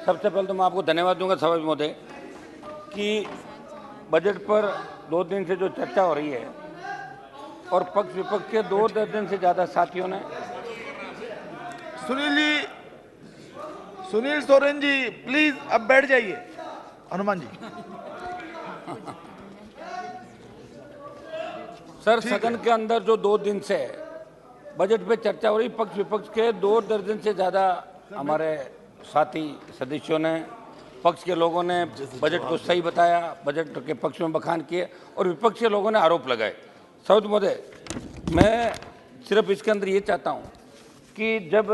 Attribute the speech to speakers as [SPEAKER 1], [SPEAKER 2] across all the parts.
[SPEAKER 1] सबसे पहले तो मैं आपको धन्यवाद दूंगा सभापति महोदय कि बजट पर 2 दिन से जो चर्चा हो रही है और पक्ष विपक्ष के 2 दर्जन से ज़्यादा साथियों ने।
[SPEAKER 2] सुनील सोरेन जी प्लीज अब बैठ जाइए। हनुमान जी
[SPEAKER 1] सर, सदन के अंदर जो 2 दिन से बजट पे चर्चा हो रही, पक्ष विपक्ष के 2 दर्जन से ज़्यादा हमारे साथी सदस्यों ने, पक्ष के लोगों ने बजट को सही बताया, बजट के पक्ष में बखान किए और विपक्ष के लोगों ने आरोप लगाए। सभापति महोदय, मैं सिर्फ इसके अंदर ये चाहता हूँ कि जब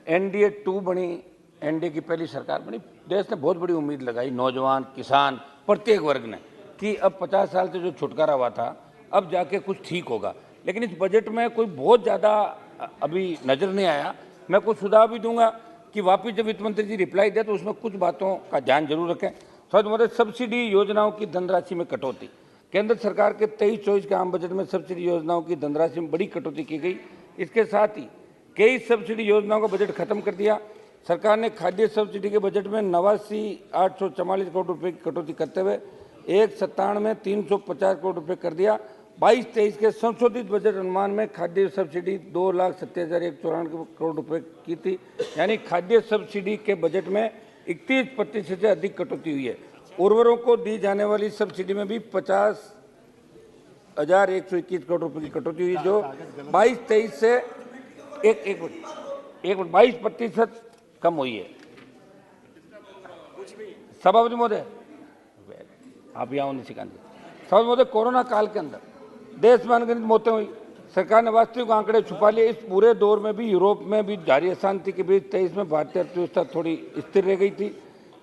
[SPEAKER 1] NDA 2 बनी, NDA की पहली सरकार बनी, देश ने बहुत बड़ी उम्मीद लगाई, नौजवान, किसान, प्रत्येक वर्ग ने, कि अब 50 साल से जो छुटकारा हुआ था अब जाके कुछ ठीक होगा। लेकिन इस बजट में कोई बहुत ज़्यादा अभी नज़र नहीं आया। मैं कुछ सुझाव भी दूंगा कि वापिस जब वित्त मंत्री जी रिप्लाई दे तो उसमें कुछ बातों का ध्यान जरूर रखें। सभापति महोदय, सब्सिडी योजनाओं की धनराशि में कटौती, केंद्र सरकार के 23-24 के आम बजट में सब्सिडी योजनाओं की धनराशि में बड़ी कटौती की गई। इसके साथ ही कई सब्सिडी योजनाओं का बजट खत्म कर दिया। सरकार ने खाद्य सब्सिडी के बजट में 89,844 करोड़ रुपए की कटौती करते हुए 197,350 करोड़ रुपए कर दिया। 22-23 के संशोधित बजट अनुमान में खाद्य सब्सिडी 2,70,194 करोड़ रुपए की थी, यानी खाद्य सब्सिडी के बजट में 31% से अधिक कटौती हुई है। उर्वरकों को दी जाने वाली सब्सिडी में भी 50,121 करोड़ रुपए की कटौती हुई, जो 22-23 से 22% कम हुई है। सभापति महोदय, आप यहाँ नहीं सिखाएंगे। सभापति महोदय, कोरोना काल के अंदर देश में अनगिनत मौतें हुई, सरकार ने वास्तविक आंकड़े छुपा लिए। इस पूरे दौर में भी यूरोप में भी जारी अशांति के बीच 23 में भारतीय अर्थव्यवस्था थोड़ी स्थिर रह गई थी।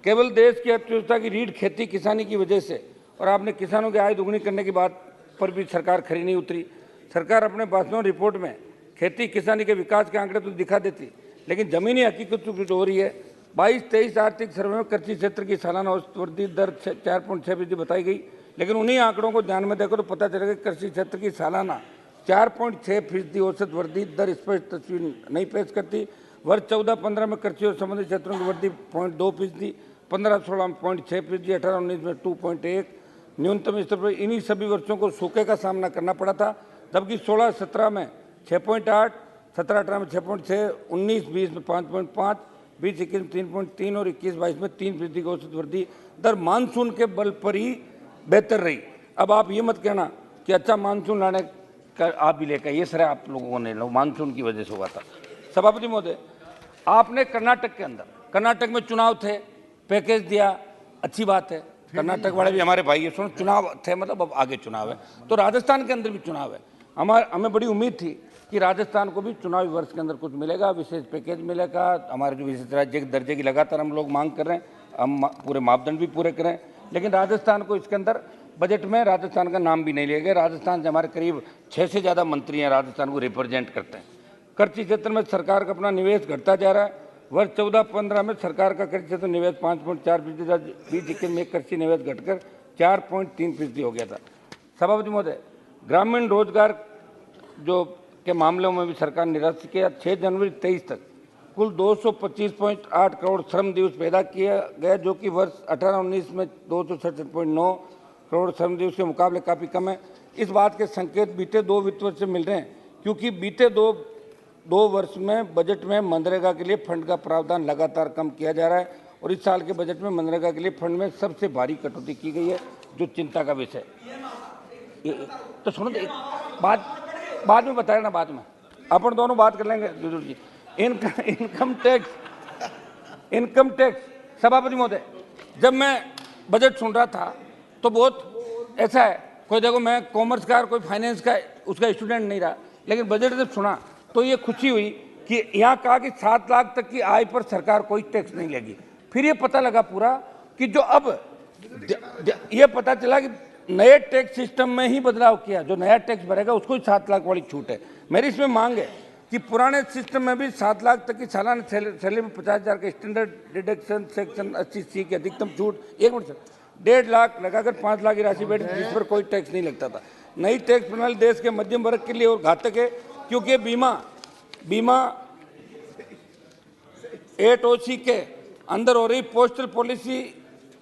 [SPEAKER 1] केवल देश की अर्थव्यवस्था की रीढ़ खेती किसानी की वजह से और आपने किसानों की आय दोगुनी करने की बात पर भी सरकार खरी नहीं उतरी। सरकार अपने भाषणों रिपोर्ट में खेती किसानी के विकास के आंकड़े तो दिखा देती, लेकिन जमीनी हकीकत कुछ हो रही है। 22-23 आर्थिक सर्वे में कृषि क्षेत्र की सालाना औसत वृद्धि दर 4.6% बताई गई, लेकिन उन्हीं आंकड़ों को ध्यान में देखो तो पता चलेगा कि कृषि क्षेत्र की सालाना 4.6% औसत वृद्धि दर स्पष्ट तस्वीर नहीं पेश करती। वर्ष 14-15 में कृषि और संबंधित क्षेत्रों की वृद्धि 0.2%, 15-16 में 0.6%, 18-19 में 2.1 न्यूनतम स्तर पर। इन्हीं सभी वर्षों को सूखे का सामना करना पड़ा था, जबकि 16-17 में 6.8, 17-18 में 6.6, 19-20 में 5.5, 20-21 में 3.3 और 21-22 में 3% की औसत वृद्धि दर मानसून के बल पर ही बेहतर रही। अब आप ये मत कहना कि अच्छा मानसून लाने का आप भी लेकर, ये सर आप लोगों ने मानसून की वजह से हुआ था। सभापति महोदय, आपने कर्नाटक के अंदर, कर्नाटक में चुनाव थे, पैकेज दिया, अच्छी बात है, कर्नाटक वाले भी हमारे भाई है, सुनो चुनाव थे मतलब अब आगे चुनाव है, तो राजस्थान के अंदर भी चुनाव है। हमें बड़ी उम्मीद थी कि राजस्थान को भी चुनावी वर्ष के अंदर कुछ मिलेगा, विशेष पैकेज मिलेगा। हमारे जो विशेष राज्य के दर्जे की लगातार हम लोग मांग कर रहे हैं, हम पूरे मापदंड भी पूरे करें, लेकिन राजस्थान को इसके अंदर बजट में राजस्थान का नाम भी नहीं लिया गया। राजस्थान से हमारे करीब 6 से ज़्यादा मंत्री हैं, राजस्थान को रिप्रेजेंट करते हैं। कृषि क्षेत्र में सरकार का अपना निवेश घटता जा रहा है। वर्ष 14-15 में सरकार का कृषि क्षेत्र निवेश 5.4%, 20-21 में कृषि निवेश घटकर 4.3% हो गया था। सभापति महोदय, ग्रामीण रोजगार जो के मामलों में भी सरकार ने निरस्त किया। 6 जनवरी 23 तक कुल 225.8 करोड़ श्रम दिवस पैदा किया गया, जो कि वर्ष 18-19 में 267.9 करोड़ श्रम दिवस के मुकाबले काफ़ी कम है। इस बात के संकेत बीते 2 वित्त वर्ष से मिल रहे हैं, क्योंकि बीते दो वर्ष में बजट में मनरेगा के लिए फंड का प्रावधान लगातार कम किया जा रहा है और इस साल के बजट में मनरेगा के लिए फंड में सबसे भारी कटौती की गई है, जो चिंता का विषय। तो सुनो, एक बाद में बताया ना, बाद में अपन दोनों बात कर लेंगे जरूर जी। इनकम टैक्स सभापति महोदय, जब मैं बजट सुन रहा था तो बहुत ऐसा है, कोई देखो मैं कॉमर्स का कोई फाइनेंस का उसका स्टूडेंट नहीं रहा, लेकिन बजट जब सुना तो ये खुशी हुई कि यहाँ कहा कि 7 लाख तक की आय पर सरकार कोई टैक्स नहीं लेगी। फिर ये पता लगा पूरा कि जो अब ये पता चला कि नए टैक्स सिस्टम में ही बदलाव किया, जो नया टैक्स भरेगा उसको ही 7 लाख वाली छूट है। मेरी इसमें मांग है कि पुराने सिस्टम में भी 7 लाख तक की सालाना सैलरी में 50,000 का स्टैंडर्ड डिडक्शन सेक्शन 80C की अधिकतम छूट, 1.5 लाख लगाकर 5 लाख की राशि बैठी, जिस पर कोई टैक्स नहीं लगता था। नई टैक्स प्रणाली देश के मध्यम वर्ग के लिए और घातक है, क्योंकि बीमा 8OC के अंदर हो रही पोस्टल पॉलिसी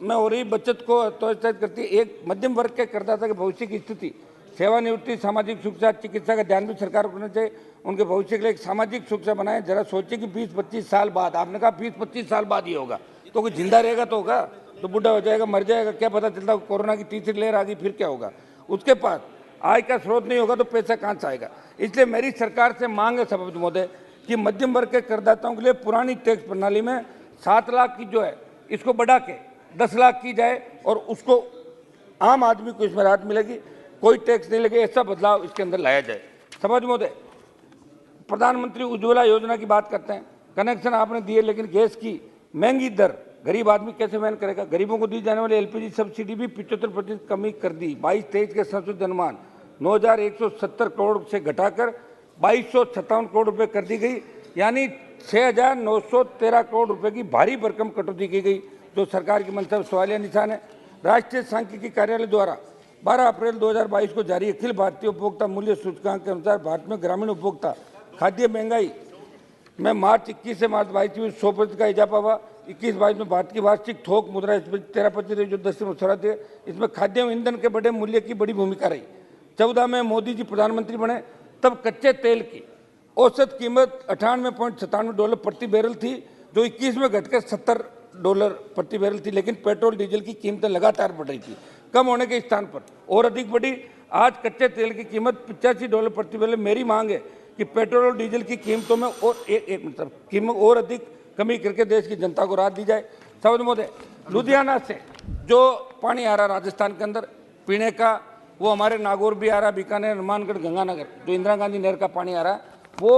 [SPEAKER 1] में हो रही बचत को हतोत्साहित करती है। एक मध्यम वर्ग के करदाता के भविष्य की स्थिति, सेवानिवृत्ति, सामाजिक सुरक्षा, चिकित्सा का ध्यान भी सरकार को रखना चाहिए। उनके भविष्य के लिए एक सामाजिक सुरक्षा बनाए। जरा सोचिए कि 20-25 साल बाद, आपने कहा 20-25 साल बाद ये होगा, तो कोई जिंदा रहेगा तो होगा, तो बूढ़ा हो जाएगा, मर जाएगा, क्या पता चलता। कोरोना की तीसरी लहर आ गई फिर क्या होगा। उसके पास आय का स्रोत नहीं होगा तो पैसा कहाँ से आएगा। इसलिए मेरी सरकार से मांग है सभापति महोदय कि मध्यम वर्ग के करदाताओं के लिए पुरानी टैक्स प्रणाली में 7 लाख की जो है इसको बढ़ा के 10 लाख की जाए और उसको आम आदमी को इसमें राहत मिलेगी, कोई टैक्स नहीं लगे, ऐसा बदलाव इसके अंदर लाया जाए। सभापति महोदय, प्रधानमंत्री उज्ज्वला योजना की बात करते हैं, कनेक्शन आपने दिए लेकिन गैस की महंगी दर गरीब आदमी कैसे वहन करेगा। गरीबों को दी जाने वाली एलपीजी सब्सिडी भी 75% कमी कर दी। 22-23 के संशोधित अनुमान 9,170 करोड़ से घटाकर 2,257 करोड़ रुपए कर दी गई, यानी 6,913 करोड़ रुपए की भारी भरकम कटौती की गई, जो सरकार की मंशा पर सवालिया निशान है। राष्ट्रीय सांख्यिकी कार्यालय द्वारा 12 अप्रैल 2022 को जारी अखिल भारतीय उपभोक्ता मूल्य सूचकांक के अनुसार भारत में ग्रामीण उपभोक्ता खाद्य महंगाई में मार्च 21 से मार्च 22 में 100% का इजाफा हुआ। 21-22 में भारत की वार्षिक थोक मुद्रा 13% जो 10 है। इसमें खाद्य एवं ईंधन के बड़े मूल्य की बड़ी भूमिका रही। 14 में मोदी जी प्रधानमंत्री बने तब कच्चे तेल की औसत कीमत $98.97 प्रति बैरल थी, जो 21 में घटकर $70 प्रति बैरल थी। लेकिन पेट्रोल डीजल की कीमतें लगातार बढ़ रही थी, कम होने के स्थान पर और अधिक बढ़ी। आज कच्चे तेल की कीमत $85 प्रति बैरल। मेरी मांग है कि पेट्रोल और डीजल की कीमतों में और कीमत और अधिक कमी करके देश की जनता को राहत दी जाए। सभापति महोदय, लुधियाना से जो पानी आ रहा राजस्थान के अंदर पीने का, वो हमारे नागौर भी आ रहा, बीकानेर, हनुमानगढ़, गंगानगर, जो इंदिरा गांधी नहर का पानी आ रहा है, वो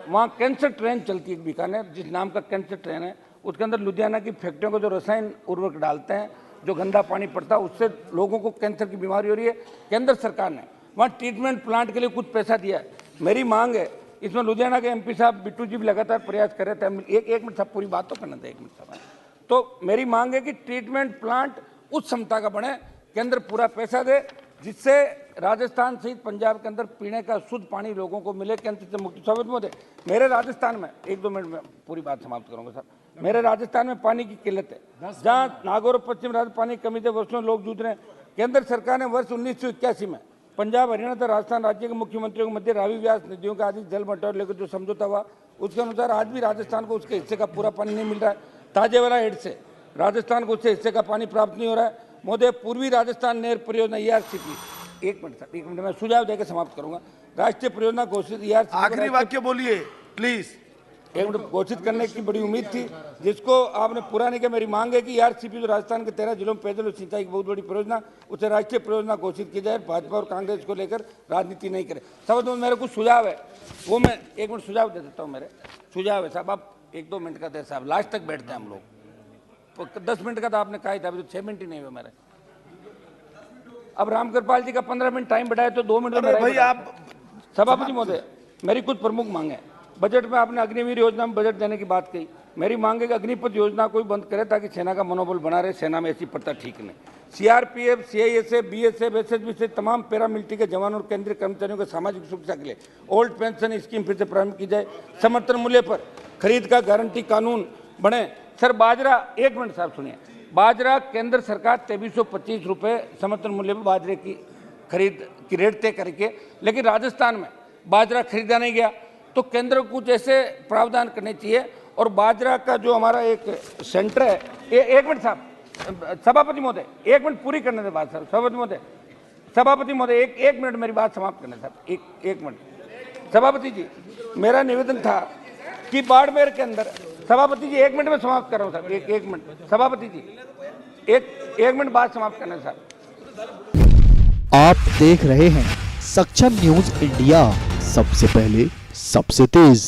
[SPEAKER 1] वहाँ कैंसर ट्रेन चलती है बीकानेर, जिस नाम का कैंसर ट्रेन है, उसके अंदर लुधियाना की फैक्ट्रियों को जो रसायन उर्वरक डालते हैं, जो गंदा पानी पड़ता है, उससे लोगों को कैंसर की बीमारी हो रही है। केंद्र सरकार ने वहाँ ट्रीटमेंट प्लांट के लिए कुछ पैसा दिया है। मेरी मांग है, इसमें लुधियाना के एमपी साहब बिट्टू जी भी लगातार प्रयास कर रहे थे। एक मिनट साहब, पूरी बात तो करना था, 1 मिनट साहब। तो मेरी मांग है कि ट्रीटमेंट प्लांट उस क्षमता का बने, केंद्र पूरा पैसा दे, जिससे राजस्थान सहित पंजाब के अंदर पीने का शुद्ध पानी लोगों को मिले, कैंसर से मुक्ति। सभापति महोदय, मेरे राजस्थान में 1-2 मिनट में पूरी बात समाप्त करूंगा सर। मेरे राजस्थान में पानी की किल्लत है, जहाँ नागौर और पश्चिम राज्य पानी की कमी से वर्षों लोग जूझ रहे हैं। केंद्र सरकार ने वर्ष 1981 में पंजाब, हरियाणा तथा राजस्थान राज्य के मुख्यमंत्रियों के मध्य रावी व्यास नदियों का अधिक जल बंटवारे लेकर जो समझौता हुआ, उसके अनुसार आज भी राजस्थान को उसके हिस्से का पूरा पानी नहीं मिल रहा है। ताजेवाला हेड से राजस्थान को उसके हिस्से का पानी प्राप्त नहीं हो रहा है। महोदय, पूर्वी राजस्थान नहर परियोजना ERCP, 1 मिनट सर, 1 मिनट में सुझाव देकर समाप्त करूंगा। राष्ट्रीय परियोजना घोषित ERCP,
[SPEAKER 2] आखिरी वाक्य बोलिए प्लीज।
[SPEAKER 1] 1 मिनट घोषित करने की बड़ी उम्मीद थी, जिसको आपने पूरा नहीं किया। मेरी मांग है कि ERCP जो राजस्थान के 13 जिलों में पेयजल और सिंचाई की बहुत बड़ी परियोजना, उसे राष्ट्रीय परियोजना घोषित की जाए। भाजपा और कांग्रेस को लेकर राजनीति नहीं करे। साहब, मेरे कुछ सुझाव है, वो मैं 1 मिनट सुझाव दे देता हूँ। मेरे सुझाव है साहब, आप 1-2 मिनट का दे साहब, लास्ट तक बैठते हैं हम लोग। 10 मिनट का तो आपने कहा ही था, अभी तो 6 मिनट ही नहीं हुए मेरे। अब रामकृपाल जी का 15 मिनट टाइम बढ़ाया तो 2 मिनट में
[SPEAKER 2] भाई आप।
[SPEAKER 1] सभापति महोदय, मेरी कुछ प्रमुख मांग है। बजट में आपने अग्निवीर योजना में बजट देने की बात कही। मेरी मांग है कि अग्निपथ योजना को भी बंद करे, ताकि सेना का मनोबल बना रहे। सेना में ऐसी प्रथा ठीक नहीं। CRPF, CISF, BSF, SSB से तमाम पैरामिलिट्री के जवानों और केंद्रीय कर्मचारियों को सामाजिक सुरक्षा के लिए ओल्ड पेंशन स्कीम फिर से प्रारंभ की जाए। समर्थन मूल्य पर खरीद का गारंटी कानून बने। सर, बाजरा, 1 मिनट साहब सुनिए, बाजरा केंद्र सरकार 2325 रुपये समर्थन मूल्य पर बाजरे की खरीद की रेट तय करके, लेकिन राजस्थान में बाजरा खरीदा नहीं गया। तो केंद्र को कुछ ऐसे प्रावधान करने चाहिए। और बाजरा का जो हमारा एक सेंटर है, 1 मिनट साहब, सभापति महोदय, 1 मिनट पूरी करने दे बात सर। सभापति महोदय 1 मिनट मेरी बात समाप्त करने साहब, 1 मिनट। सभापति जी, मेरा निवेदन था कि बाड़मेर के अंदर, सभापति जी 1 मिनट में समाप्त कर रहा हूँ साहब, 1 मिनट। सभापति जी 1 मिनट बात समाप्त करना साहब।
[SPEAKER 3] आप देख रहे हैं सक्षम न्यूज इंडिया, सबसे पहले सबसे तेज।